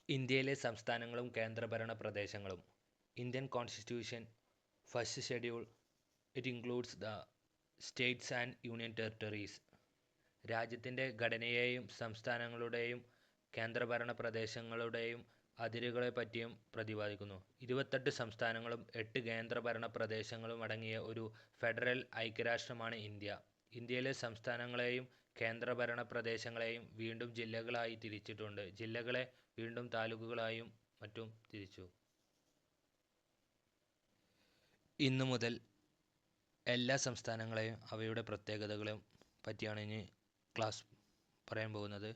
ഇന്ത്യയിലെ സംസ്ഥാനങ്ങളും കേന്ദ്രഭരണ പ്രദേശങ്ങളും. Indian constitution first schedule it includes the States and union territories. രാജ്യത്തിൻ്റെ ഘടനയെയും സംസ്ഥാനങ്ങളുടെയും കേന്ദ്രഭരണ പ്രദേശങ്ങളുടെയും അതിരുകളെപ്പറ്റിയും പ്രതിപാദിക്കുന്നു. 28 സംസ്ഥാനങ്ങളും 8 കേന്ദ്രഭരണ പ്രദേശങ്ങളും അടങ്ങിയ ഒരു ഫെഡറൽ ഐക്യരാഷ്ട്രമാണ് ഇന്ത്യ. ഇന്ത്യയിലെ സംസ്ഥാനങ്ങളെയും കേന്ദ്രഭരണ പ്രദേശങ്ങളെയും വീണ്ടും ജില്ലകളായി തിരിച്ചിട്ടുണ്ട്. ജില്ലകളെ വീണ്ടും താലൂക്കുകളായും മറ്റും തിരിച്ചു. ഇന്നു മുതൽ എല്ലാ സംസ്ഥാനങ്ങളെയും അവയുടെ പ്രത്യേകതകളെയും പറ്റിയാണ് ഇനി ക്ലാസ് പറയാൻ പോകുന്നത്.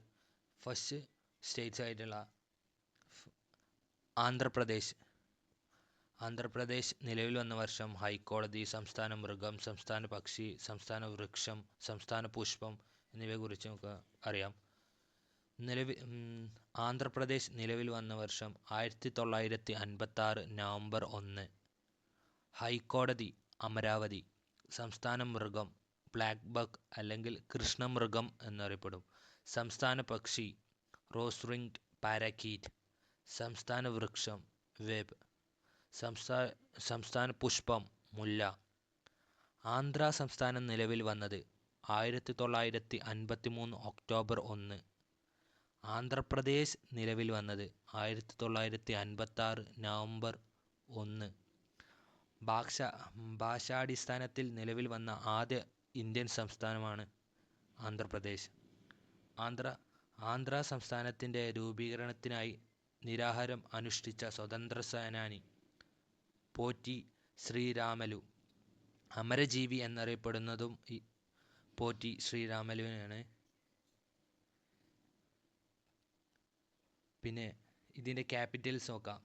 ഫസ്റ്റ് സ്റ്റേറ്റ്സ് ആയിട്ടുള്ള ആന്ധ്രാപ്രദേശ്. ആന്ധ്രാപ്രദേശ് നിലവിൽ വന്ന വർഷം ഹൈക്കോടതി, സംസ്ഥാന മൃഗം, സംസ്ഥാന പക്ഷി, സംസ്ഥാന വൃക്ഷം, സംസ്ഥാന പുഷ്പം എന്നിവയെക്കുറിച്ച് നമുക്ക് അറിയാം. ആന്ധ്രാപ്രദേശ് നിലവിൽ വന്ന വർഷം 1956 നവംബർ 1. ഹൈക്കോടതി അമരാവതി. സംസ്ഥാന മൃഗം ബ്ലാക്ക് ബക്ക് അല്ലെങ്കിൽ കൃഷ്ണമൃഗം എന്നറിയപ്പെടും. സംസ്ഥാന പക്ഷി റോസ് റിംഗ്ഡ് പാരാക്കീറ്റ്. സംസ്ഥാന വൃക്ഷം വേപ്പ്. സംസ്ഥാന പുഷ്പം മുല്ല. ആന്ധ്ര സംസ്ഥാനം നിലവിൽ വന്നത് 1953 ഒക്ടോബർ 1. ആന്ധ്രാപ്രദേശ് നിലവിൽ വന്നത് 1956 നവംബർ 1. ഭാഷാടിസ്ഥാനത്തിൽ നിലവിൽ വന്ന ആദ്യ ഇന്ത്യൻ സംസ്ഥാനമാണ് ആന്ധ്രാപ്രദേശ്. ആന്ധ്ര സംസ്ഥാനത്തിൻ്റെ രൂപീകരണത്തിനായി നിരാഹാരം അനുഷ്ഠിച്ച സ്വതന്ത്ര സേനാനി പോറ്റി ശ്രീരാമലു. അമരജീവി എന്നറിയപ്പെടുന്നതും പോറ്റി ശ്രീരാമലുവിനാണ്. പിന്നെ ഇതിൻ്റെ ക്യാപിറ്റൽസ് നോക്കാം.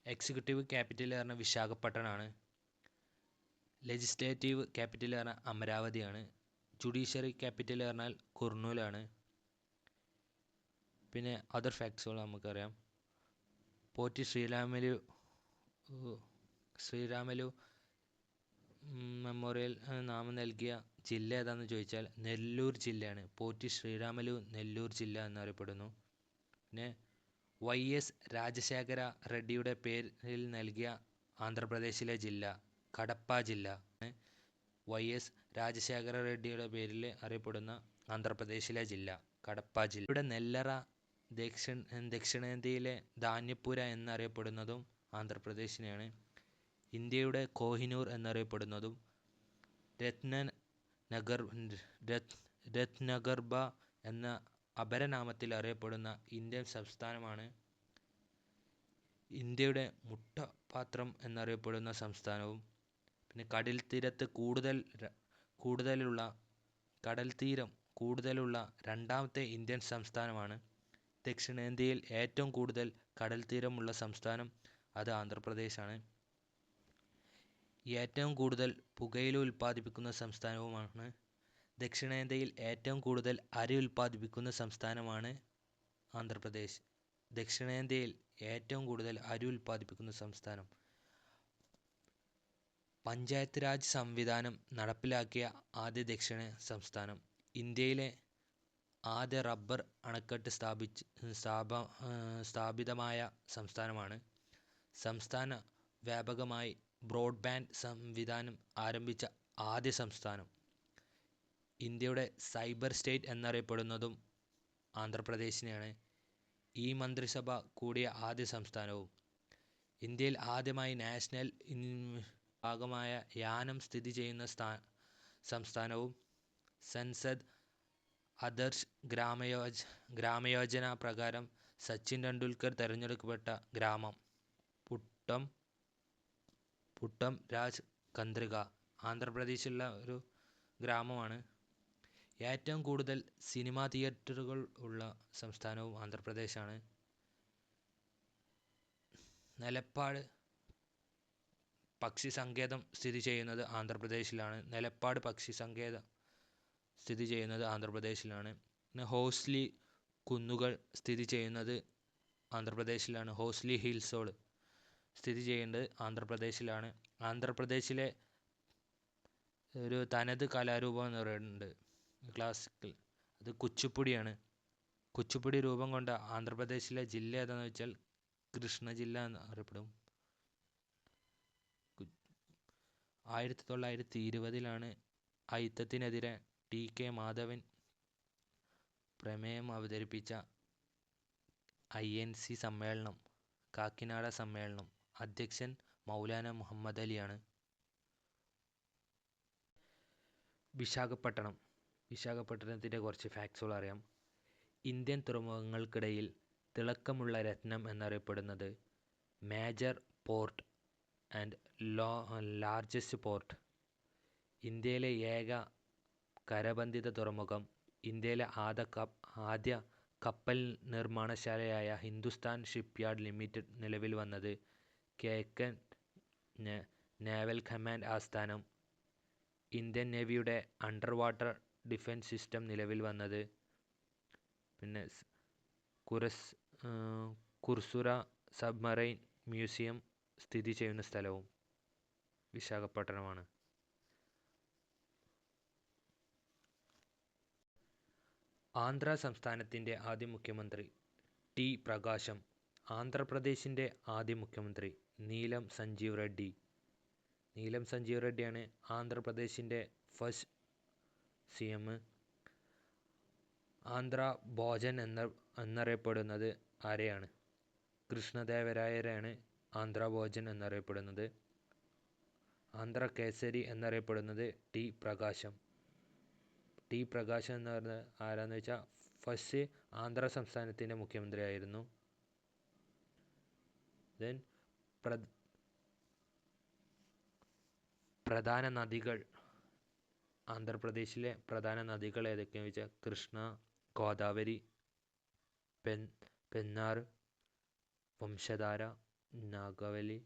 എക്സിക്യൂട്ടീവ് ക്യാപിറ്റൽ പറഞ്ഞാൽ വിശാഖപട്ടണമാണ്. ലെജിസ്ലേറ്റീവ് ക്യാപിറ്റൽ പറഞ്ഞാൽ അമരാവതിയാണ്. ജുഡീഷ്യറി ക്യാപിറ്റൽ പറഞ്ഞാൽ കുർണൂലാണ്. പിന്നെ അതർ ഫാക്ട്സുകൾ നമുക്കറിയാം. പോറ്റി ശ്രീരാമലു മെമ്മോറിയൽ നാമം നൽകിയ ജില്ല ഏതാണെന്ന് ചോദിച്ചാൽ നെല്ലൂർ ജില്ലയാണ്. പോറ്റി ശ്രീരാമലു നെല്ലൂർ ജില്ല എന്നറിയപ്പെടുന്നു. പിന്നെ YS രാജശേഖര റെഡ്ഡിയുടെ പേരിൽ നൽകിയ ആന്ധ്രാപ്രദേശിലെ ജില്ല കടപ്പ ജില്ല. YS രാജശേഖര റെഡ്ഡിയുടെ പേരിൽ അറിയപ്പെടുന്ന ആന്ധ്രാപ്രദേശിലെ ജില്ല കടപ്പ ജില്ല. ഇവിടെ നെല്ലറ ദക്ഷിണേന്ത്യയിലെ ധാന്യപ്പുര എന്നറിയപ്പെടുന്നതും ആന്ധ്രാപ്രദേശിനെയാണ്. ഇന്ത്യയുടെ കോഹിനൂർ എന്നറിയപ്പെടുന്നതും രത്നഗർഭ എന്ന അപരനാമത്തിൽ അറിയപ്പെടുന്ന ഇന്ത്യൻ സംസ്ഥാനമാണ്. ഇന്ത്യയുടെ മുട്ടപാത്രം എന്നറിയപ്പെടുന്ന സംസ്ഥാനവും. പിന്നെ കടൽത്തീരത്ത് കൂടുതലുള്ള രണ്ടാമത്തെ ഇന്ത്യൻ സംസ്ഥാനമാണ്. ദക്ഷിണേന്ത്യയിൽ ഏറ്റവും കൂടുതൽ കടൽത്തീരമുള്ള സംസ്ഥാനം അത് ആന്ധ്രാപ്രദേശാണ്. ഏറ്റവും കൂടുതൽ പുകയില ഉൽപ്പാദിപ്പിക്കുന്ന സംസ്ഥാനവുമാണ്. ദക്ഷിണേന്ത്യയിൽ ഏറ്റവും കൂടുതൽ അരി ഉൽപ്പാദിപ്പിക്കുന്ന സംസ്ഥാനമാണ് ആന്ധ്രാപ്രദേശ്. ദക്ഷിണേന്ത്യയിൽ ഏറ്റവും കൂടുതൽ അരി ഉൽപ്പാദിപ്പിക്കുന്ന സംസ്ഥാനം. പഞ്ചായത്ത് രാജ് സംവിധാനം നടപ്പിലാക്കിയ ആദ്യ ദക്ഷിണ സംസ്ഥാനം. ഇന്ത്യയിലെ ആദ്യ റബ്ബർ അണക്കെട്ട് സ്ഥാപിതമായ സംസ്ഥാനമാണ്. സംസ്ഥാന വ്യാപകമായി ബ്രോഡ്ബാൻഡ് സംവിധാനം ആരംഭിച്ച ആദ്യ സംസ്ഥാനം. ഇന്ത്യയുടെ സൈബർ സ്റ്റേറ്റ് എന്നറിയപ്പെടുന്നതും ആന്ധ്രാപ്രദേശിനെയാണ്. ഈ മന്ത്രിസഭ കൂടിയ ആദ്യ സംസ്ഥാനവും. ഇന്ത്യയിൽ ആദ്യമായി നാഷണൽ ഭാഗമായ യാനം സ്ഥിതി ചെയ്യുന്ന സംസ്ഥാനവും. സൻസദ് ആദർശ് ഗ്രാമയോജന പ്രകാരം സച്ചിൻ ടെണ്ടുൽക്കർ തിരഞ്ഞെടുക്കപ്പെട്ട ഗ്രാമം പുട്ടം രാജ് കന്ദ്രിക ആന്ധ്രാപ്രദേശിലുള്ള ഒരു ഗ്രാമമാണ്. ഏറ്റവും കൂടുതൽ സിനിമാ തിയേറ്ററുകൾ ഉള്ള സംസ്ഥാനവും ആന്ധ്രാപ്രദേശാണ്. നിലപ്പാട് പക്ഷി സങ്കേതം സ്ഥിതി ചെയ്യുന്നത് ആന്ധ്രാപ്രദേശിലാണ്. നിലപ്പാട് പക്ഷി സങ്കേതം സ്ഥിതി ചെയ്യുന്നത് ആന്ധ്രാപ്രദേശിലാണ്. പിന്നെ ഹോസ്ലി കുന്നുകൾ സ്ഥിതി ചെയ്യുന്നത് ആന്ധ്രാപ്രദേശിലാണ്. ഹോസ്ലി ഹിൽസുകൾ സ്ഥിതി ചെയ്യുന്നത് ആന്ധ്രാപ്രദേശിലാണ്. ആന്ധ്രാപ്രദേശിലെ ഒരു തനത് കലാരൂപം എന്ന് പറയുന്നുണ്ട് ക്ലാസിക്കൽ, അത് കുച്ചിപ്പുടിയാണ്. കുച്ചിപ്പുടി രൂപം കൊണ്ട ആന്ധ്രാപ്രദേശിലെ ജില്ല ഏതാണെന്ന് വെച്ചാൽ കൃഷ്ണ ജില്ല എന്ന് അറിയപ്പെടും. 1920 അയിത്തത്തിനെതിരെ ടി.കെ. മാധവൻ പ്രമേയം അവതരിപ്പിച്ച INC സമ്മേളനം, കാക്കിനാഡ സമ്മേളനം. അധ്യക്ഷൻ മൗലാന മുഹമ്മദ് അലിയാണ്. വിശാഖപട്ടണത്തിൻ്റെ കുറച്ച് ഫാക്ട്സുകൾ അറിയാം. ഇന്ത്യൻ തുറമുഖങ്ങൾക്കിടയിൽ തിളക്കമുള്ള രത്നം എന്നറിയപ്പെടുന്നത് major port and largest port. ഇന്ത്യയിലെ ഏക കരബന്ധിത തുറമുഖം. ഇന്ത്യയിലെ ആദ്യ കപ്പൽ നിർമ്മാണശാലയായ ഹിന്ദുസ്ഥാൻ ഷിപ്പ്യാർഡ് ലിമിറ്റഡ് നിലവിൽ വന്നത്. കിഴക്കൻ നേവൽ കമാൻഡ് ആസ്ഥാനം. ഇന്ത്യൻ നേവിയുടെ അണ്ടർ വാട്ടർ ഡിഫൻസ് സിസ്റ്റം നിലവിൽ വന്നത്. പിന്നെ കുർസുര സബ്മറൈൻ മ്യൂസിയം സ്ഥിതി ചെയ്യുന്ന സ്ഥലവും വിശാഖപട്ടണമാണ്. ആന്ധ്ര സംസ്ഥാനത്തിൻ്റെ ആദ്യ മുഖ്യമന്ത്രി ടി. പ്രകാശം. ആന്ധ്രാപ്രദേശിൻ്റെ ആദ്യ മുഖ്യമന്ത്രി നീലം സഞ്ജീവ് റെഡ്ഡി. നീലം സഞ്ജീവ് റെഡ്ഡിയാണ് ആന്ധ്രാപ്രദേശിൻ്റെ ഫസ്റ്റ് CM. ആന്ധ്ര ഭോജൻ എന്നറിയപ്പെടുന്നത് ആരെയാണ്? കൃഷ്ണദേവരായരെയാണ് ആന്ധ്ര ഭോജൻ എന്നറിയപ്പെടുന്നത്. ആന്ധ്ര കേസരി എന്നറിയപ്പെടുന്നത് ടി. പ്രകാശം. ടി. പ്രകാശം എന്ന് പറഞ്ഞത് ആരാന്ന് വെച്ചാൽ ഫസ്റ്റ് ആന്ധ്ര സംസ്ഥാനത്തിൻ്റെ മുഖ്യമന്ത്രി ആയിരുന്നു. ദെൻ പ്രധാന നദികൾ. ആന്ധ്രാപ്രദേശിലെ പ്രധാന നദികൾ ഏതൊക്കെയാണെന്ന് വെച്ചാൽ കൃഷ്ണ, ഗോദാവരി, പെന്നാർ, വംശധാര, നാഗാവലി,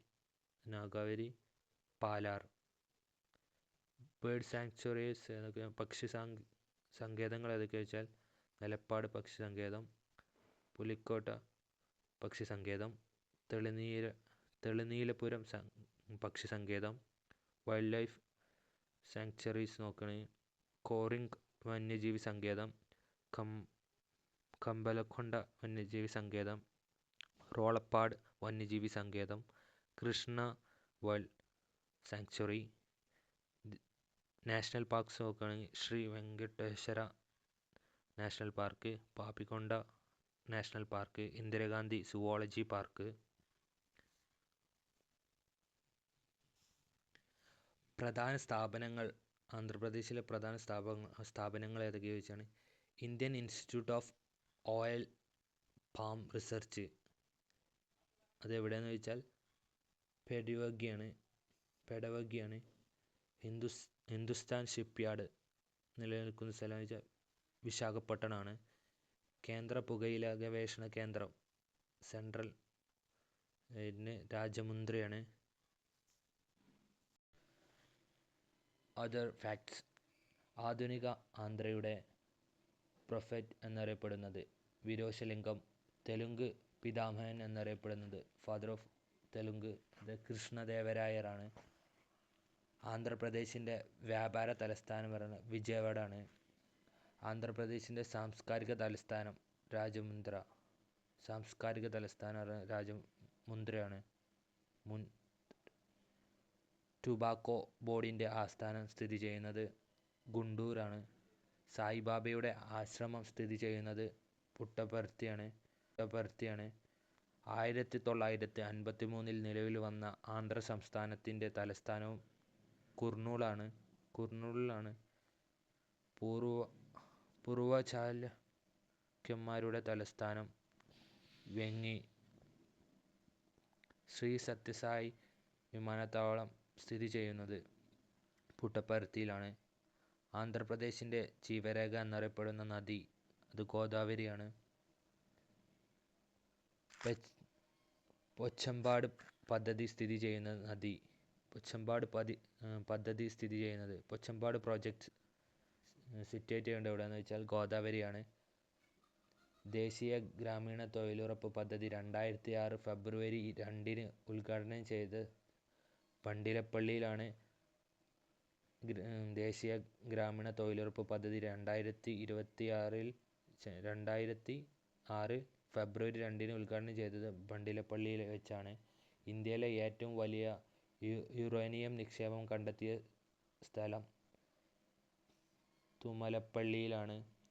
പാലാർ. ബേർഡ് സാങ്ച്വറീസ് ഏതൊക്കെ? പക്ഷി സങ്കേതങ്ങൾ ഏതൊക്കെയാണെന്ന് വെച്ചാൽ നിലപ്പാട് പക്ഷി സങ്കേതം, പുലിക്കോട്ട പക്ഷി സങ്കേതം, തെളിനീലപുരം പക്ഷി സങ്കേതം. വൈൽഡ് ലൈഫ് സാങ്ച്വറീസ് നോക്കുകയാണെങ്കിൽ കോറിംഗ് വന്യജീവി സങ്കേതം, കമ്പലക്കൊണ്ട വന്യജീവി സങ്കേതം, റോളപ്പാട് വന്യജീവി സങ്കേതം, Krishna wild sanctuary. National parks നോക്കുകയാണെങ്കിൽ Shri Venkateswara national park, പാപ്പിക്കൊണ്ട national park, Indira Gandhi zoology park. പ്രധാന സ്ഥാപനങ്ങൾ. ആന്ധ്രാപ്രദേശിലെ പ്രധാന സ്ഥാപനങ്ങൾ ഏതൊക്കെയാണെന്ന് ചോദിച്ചാണ് Indian institute of oil palm research. അതെവിടെയാണെന്ന് ചോദിച്ചാൽ പെഡവഗിയാണ്. ഹിന്ദുസ്ഥാൻ ഷിപ്പ്യാർഡ് നിലനിൽക്കുന്ന സ്ഥലം എന്ന് വെച്ചാൽ വിശാഖപട്ടണമാണ്. കേന്ദ്ര പുകയില ഗവേഷണ കേന്ദ്രം സെൻട്രൽ രാജമുന്ദ്രയാണ്. Other facts. ആധുനിക ആന്ധ്രയുടെ പ്രൊഫറ്റ് എന്നറിയപ്പെടുന്നത് വീരേശലിംഗം. തെലുങ്ക് പിതാമഹൻ എന്നറിയപ്പെടുന്നത് ഫാദർ ഓഫ് തെലുങ്ക് കൃഷ്ണദേവരായരാണ്. ആന്ധ്രാപ്രദേശിൻ്റെ വ്യാപാര തലസ്ഥാനം പറയുന്നത് വിജയവാഡ ആണ്. ആന്ധ്രാപ്രദേശിൻ്റെ സാംസ്കാരിക തലസ്ഥാനം രാജമുന്ദ്രയാണ്. ടുബാക്കോ ബോർഡിൻ്റെ ആസ്ഥാനം സ്ഥിതി ചെയ്യുന്നത് ഗുണ്ടൂരാണ്. സായിബാബയുടെ ആശ്രമം സ്ഥിതി ചെയ്യുന്നത് പുട്ടപർത്തിയാണ്. 1953 നിലവിൽ വന്ന ആന്ധ്ര സംസ്ഥാനത്തിൻ്റെ തലസ്ഥാനവും കുർണൂളിലാണ്. പൂർവചാലൂക്യന്മാരുടെ തലസ്ഥാനം വെങ്ങി. ശ്രീ സത്യസായി വിമാനത്താവളം സ്ഥിതി ചെയ്യുന്നത് പുട്ടപർത്തിയിലാണ്. ആന്ധ്രാപ്രദേശിൻ്റെ ജീവരേഖ എന്നറിയപ്പെടുന്ന നദി അത് ഗോദാവരിയാണ്. പോച്ചമ്പാട് പദ്ധതി സ്ഥിതി ചെയ്യുന്നത് പോച്ചമ്പാട് പ്രോജക്റ്റ് സിറ്റുവേറ്റ് ചെയ്യേണ്ടത് എവിടെയാണെന്ന് വെച്ചാൽ ഗോദാവരിയാണ്. ദേശീയ ഗ്രാമീണ തൊഴിലുറപ്പ് പദ്ധതി 2006 ഫെബ്രുവരി 2 ഉദ്ഘാടനം ചെയ്ത് പണ്ടിരപ്പള്ളിയിലാണ്. ദേശീയ ഗ്രാമീണ തൊഴിലുറപ്പ് പദ്ധതി 2026 ഫെബ്രുവരി 2 ഉദ്ഘാടനം ചെയ്തത് ബണ്ടിലപ്പള്ളിയിൽ വെച്ചാണ്. ഇന്ത്യയിലെ ഏറ്റവും വലിയ യുറേനിയം നിക്ഷേപം കണ്ടെത്തിയ സ്ഥലം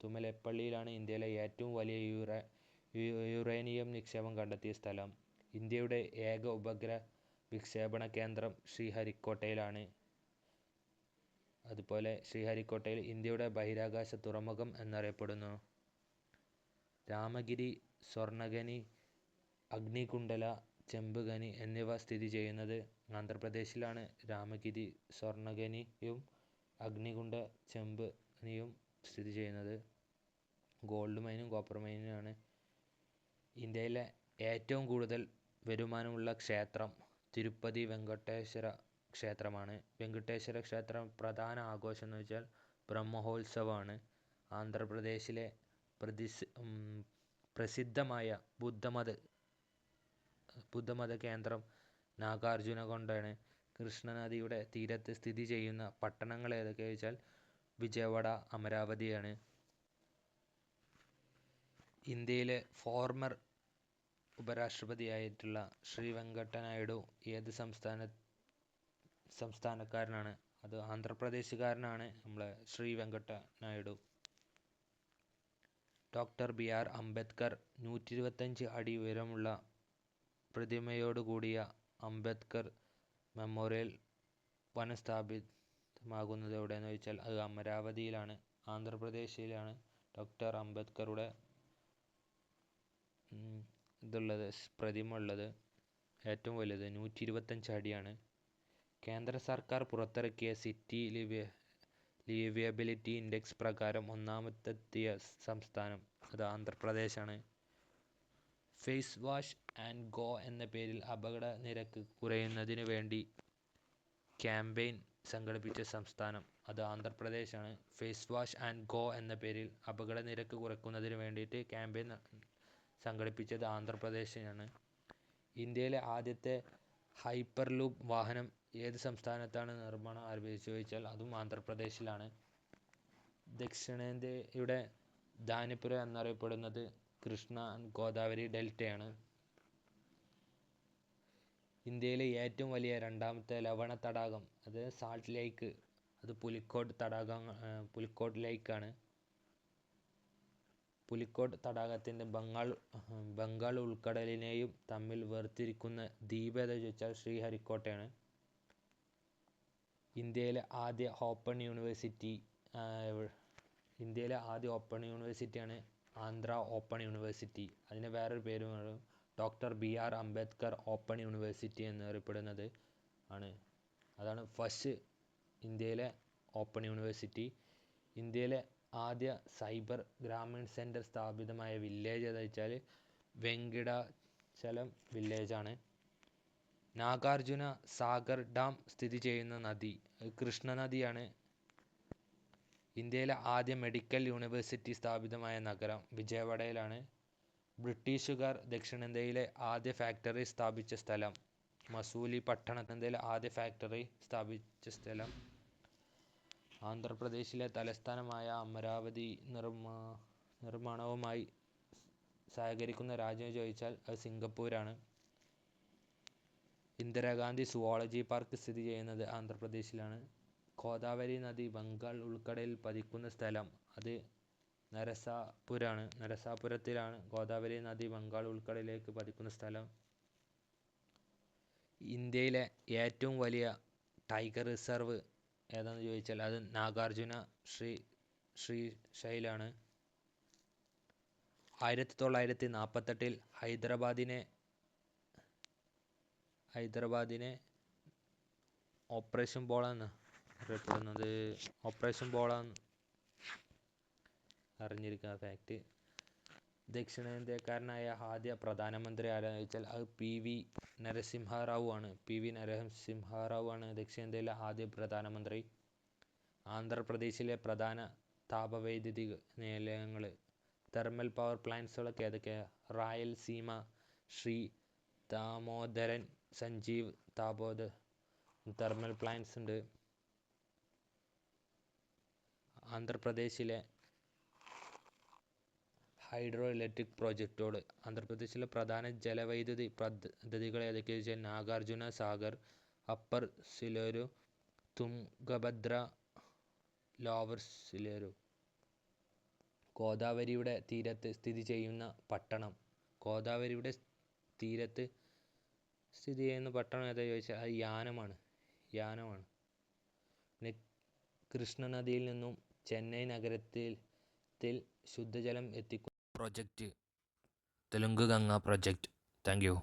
തുമലപ്പള്ളിയിലാണ് ഇന്ത്യയിലെ ഏറ്റവും വലിയ യുറേനിയം നിക്ഷേപം കണ്ടെത്തിയ സ്ഥലം. ഇന്ത്യയുടെ ഏക ഉപഗ്രഹ വിക്ഷേപണ കേന്ദ്രം ശ്രീഹരിക്കോട്ടയിലാണ്. അതുപോലെ ശ്രീഹരിക്കോട്ടയിൽ ഇന്ത്യയുടെ ബഹിരാകാശ തുറമുഖം എന്നറിയപ്പെടുന്നു. രാമഗിരി, സ്വർണ്ണഖനി, അഗ്നികുണ്ഡല, ചെമ്പ് ഖനി എന്നിവ സ്ഥിതി ചെയ്യുന്നത് ആന്ധ്രാപ്രദേശിലാണ്. രാമഗിരി സ്വർണ്ണഖനിയും അഗ്നികുണ്ഡ ചെമ്പ് ഖനിയും സ്ഥിതി ചെയ്യുന്നത് ഗോൾഡ് മൈനും കോപ്പർ മൈനുമാണ്. ഇന്ത്യയിലെ ഏറ്റവും കൂടുതൽ വരുമാനമുള്ള ക്ഷേത്രം തിരുപ്പതി വെങ്കടേശ്വര ക്ഷേത്രമാണ്. വെങ്കടേശ്വര ക്ഷേത്രം പ്രധാന ആഘോഷം എന്ന് വെച്ചാൽ ബ്രഹ്മോത്സവമാണ്. ആന്ധ്രാപ്രദേശിലെ പ്രസിദ്ധമായ ബുദ്ധമത കേന്ദ്രം നാഗാർജുനകൊണ്ടാണ്. കൃഷ്ണനദിയുടെ തീരത്ത് സ്ഥിതി ചെയ്യുന്ന പട്ടണങ്ങൾ ഏതൊക്കെയാണെന്ന് വെച്ചാൽ വിജയവാഡ, അമരാവതിയാണ്. ഇന്ത്യയിലെ ഫോർമർ ഉപരാഷ്ട്രപതിയായിട്ടുള്ള ശ്രീ വെങ്കയ്യ നായിഡു ഏത് സംസ്ഥാനക്കാരനാണ്? അത് ആന്ധ്രാപ്രദേശുകാരനാണ് നമ്മളെ ശ്രീ വെങ്കയ്യ നായിഡു. Doctor BR. അംബേദ്കർ 125 അടി ഉയരമുള്ള പ്രതിമയോടുകൂടിയ അംബേദ്കർ മെമ്മോറിയൽ പുനഃസ്ഥാപിതമാകുന്നത് എവിടെയെന്ന് ചോദിച്ചാൽ അത് അമരാവതിയിലാണ്, ആന്ധ്രാപ്രദേശിലാണ് ഡോക്ടർ അംബേദ്കറുടെ പ്രതിമ ഉള്ളത്. ഏറ്റവും വലുത് 125 അടിയാണ്. കേന്ദ്ര സർക്കാർ പുറത്തിറക്കിയ സിറ്റി ലിവബിലിറ്റി ഇൻഡെക്സ് പ്രകാരം ഒന്നാമതെത്തിയ സംസ്ഥാനം അത് ആന്ധ്രാപ്രദേശാണ്. ഫേസ് വാഷ് ആൻഡ് ഗോ എന്ന പേരിൽ അപകട നിരക്ക് കുറയ്ക്കുന്നതിന് വേണ്ടി ക്യാമ്പയിൻ സംഘടിപ്പിച്ച സംസ്ഥാനം അത് ആന്ധ്രാപ്രദേശാണ്. ഫേസ് വാഷ് ആൻഡ് ഗോ എന്ന പേരിൽ അപകട നിരക്ക് കുറയ്ക്കുന്നതിന് വേണ്ടിയിട്ട് ക്യാമ്പയിൻ സംഘടിപ്പിച്ചത് ആന്ധ്രാപ്രദേശാണ്. ഇന്ത്യയിലെ ആദ്യത്തെ ഹൈപ്പർ ലൂപ്പ് വാഹനം ഏത് സംസ്ഥാനത്താണ് നിർമ്മാണം ആരംഭിച്ചത് ചോദിച്ചാൽ അതും ആന്ധ്രാപ്രദേശിലാണ്. ദക്ഷിണേന്ത്യയുടെ ധാന്യപ്പുര എന്നറിയപ്പെടുന്നത് കൃഷ്ണ ഗോദാവരി ഡെൽറ്റയാണ്. ഇന്ത്യയിലെ ഏറ്റവും വലിയ രണ്ടാമത്തെ ലവണ തടാകം അത് സാൾട്ട് ലേക്ക്, അത് പുലിക്കോട്ട് ലേക്കാണ്. പുലിക്കോട്ട് തടാകത്തിൻ്റെ ബംഗാൾ ഉൾക്കടലിനെയും തമ്മിൽ വേർതിരിക്കുന്ന ദ്വീപ് ഏതെന്ന് ചോദിച്ചാൽ ശ്രീഹരിക്കോട്ടയാണ്. ഇന്ത്യയിലെ ആദ്യ ഓപ്പൺ യൂണിവേഴ്സിറ്റിയാണ് ആന്ധ്ര ഓപ്പൺ യൂണിവേഴ്സിറ്റി. അതിന് വേറൊരു പേരുമാണ് doctor BR. Ambedkar open university എന്നറിയപ്പെടുന്നത് ആണ്. അതാണ് ഫസ്റ്റ് ഇന്ത്യയിലെ ഓപ്പൺ യൂണിവേഴ്സിറ്റി. ഇന്ത്യയിലെ ആദ്യ സൈബർ ഗ്രാമീൺ സെൻറ്റർ സ്ഥാപിതമായ വില്ലേജ് ഏതാണെന്ന് വെച്ചാൽ വെങ്കിടാചലം വില്ലേജാണ്. നാഗാർജുന സാഗർ ഡാം സ്ഥിതി ചെയ്യുന്ന നദി കൃഷ്ണ നദിയാണ്. ഇന്ത്യയിലെ ആദ്യ മെഡിക്കൽ യൂണിവേഴ്സിറ്റി സ്ഥാപിതമായ നഗരം വിജയവാഡയിലാണ്. ബ്രിട്ടീഷുകാർ ദക്ഷിണേന്ത്യയിലെ ആദ്യ ഫാക്ടറി സ്ഥാപിച്ച സ്ഥലം മസൂലിപട്ടണത്തിലെ ആദ്യ ഫാക്ടറി സ്ഥാപിച്ച സ്ഥലം ആന്ധ്രാപ്രദേശിലെ തലസ്ഥാനമായ അമരാവതി നിർമ്മാണവുമായി സഹകരിക്കുന്ന രാജ്യം ചോദിച്ചാൽ അത് സിംഗപ്പൂരാണ്. ഇന്ദിരാഗാന്ധി സുവോളജി പാർക്ക് സ്ഥിതി ചെയ്യുന്നത് ആന്ധ്രാപ്രദേശിലാണ്. ഗോദാവരി നദി ബംഗാൾ ഉൾക്കടലിൽ പതിക്കുന്ന സ്ഥലം അത് നരസാപുരത്തിലാണ് ഗോദാവരി നദി ബംഗാൾ ഉൾക്കടലിലേക്ക് പതിക്കുന്ന സ്ഥലം. ഇന്ത്യയിലെ ഏറ്റവും വലിയ ടൈഗർ റിസർവ് ഏതാണെന്ന് ചോദിച്ചാൽ അത് നാഗാർജുന ശ്രീശൈലാണ്. 1948 ഹൈദരാബാദിനെ ഓപ്പറേഷൻ ബോള എന്നറിയപ്പെടുന്നത് ഓപ്പറേഷൻ ബോള അറിഞ്ഞിരിക്കുക ഫാക്റ്റ്. ദക്ഷിണേന്ത്യക്കാരനായ ആദ്യ പ്രധാനമന്ത്രി ആരാണെന്ന് ചോദിച്ചാൽ അത് പി.വി. നരസിംഹറാവു ആണ്. പി.വി. നരസിംഹറാവു ആണ് ദക്ഷിണേന്ത്യയിലെ ആദ്യ പ്രധാനമന്ത്രി. ആന്ധ്രാപ്രദേശിലെ പ്രധാന താപവൈദ്യുതി നിലയങ്ങൾ തെർമൽ പവർ പ്ലാന്റ്സുകളൊക്കെ ഏതൊക്കെയാണ്? റായലസീമ, ശ്രീ ദാമോദരൻ, സഞ്ജീവ് താപോദർ തെർമൽ പ്ലാന്റ്സ് ഉണ്ട്. ആന്ധ്രാപ്രദേശിലെ ഹൈഡ്രോ ഇലക്ട്രിക് പ്രോജക്റ്റുകൾ. ആന്ധ്രാപ്രദേശിലെ പ്രധാന ജലവൈദ്യുതി പദ്ധതികൾ ഏതൊക്കെയാണെന്ന് വെച്ചാൽ നാഗാർജുന സാഗർ, അപ്പർ സിലേരു, തുംഗഭദ്ര, ലോവർ സിലേരു. ഗോദാവരിയുടെ തീരത്ത് സ്ഥിതി ചെയ്യുന്ന പട്ടണം. ഗോദാവരിയുടെ തീരത്ത് സ്ഥിതി ചെയ്യുന്ന പട്ടണം ഏതാ ചോദിച്ചാൽ അത് യാനമാണ്. പിന്നെ കൃഷ്ണനദിയിൽ നിന്നും ചെന്നൈ നഗരത്തിൽ ശുദ്ധജലം എത്തിക്കുന്ന project Telugu Ganga project. Thank you.